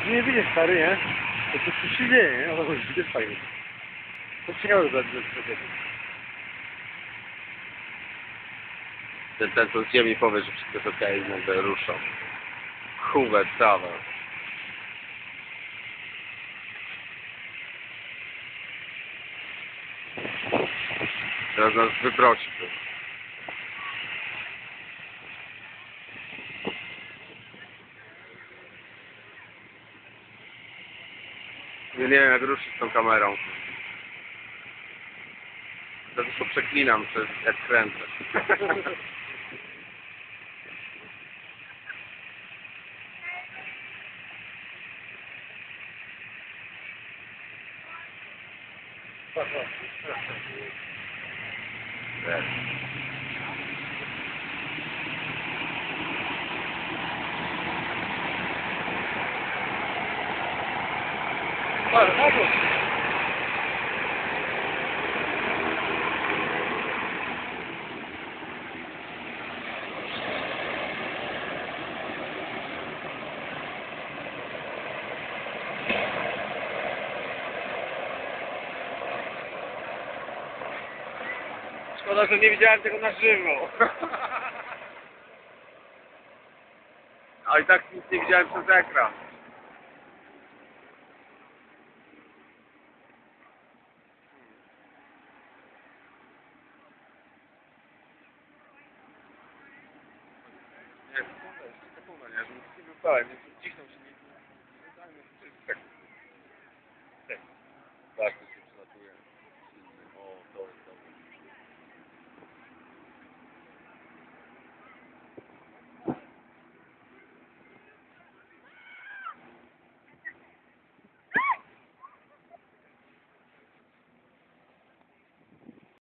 Nie widzisz, stary, nie? To coś się dzieje, nie? O, widzisz, fajnie. To ciekawe, że Ten co z ziemi powie, że wszystko jest okej, i nagle ruszą. Chówę całe. Teraz nas wyprosi. Nie wiem jak ruszyć tą kamerą. To tylko przeklinam, jak kręcę. Szkoda, że nie widziałem tego na żywo. A i tak nic nie widziałem przez ekran. Nie, sekunda, nie, żeby nie był pełen.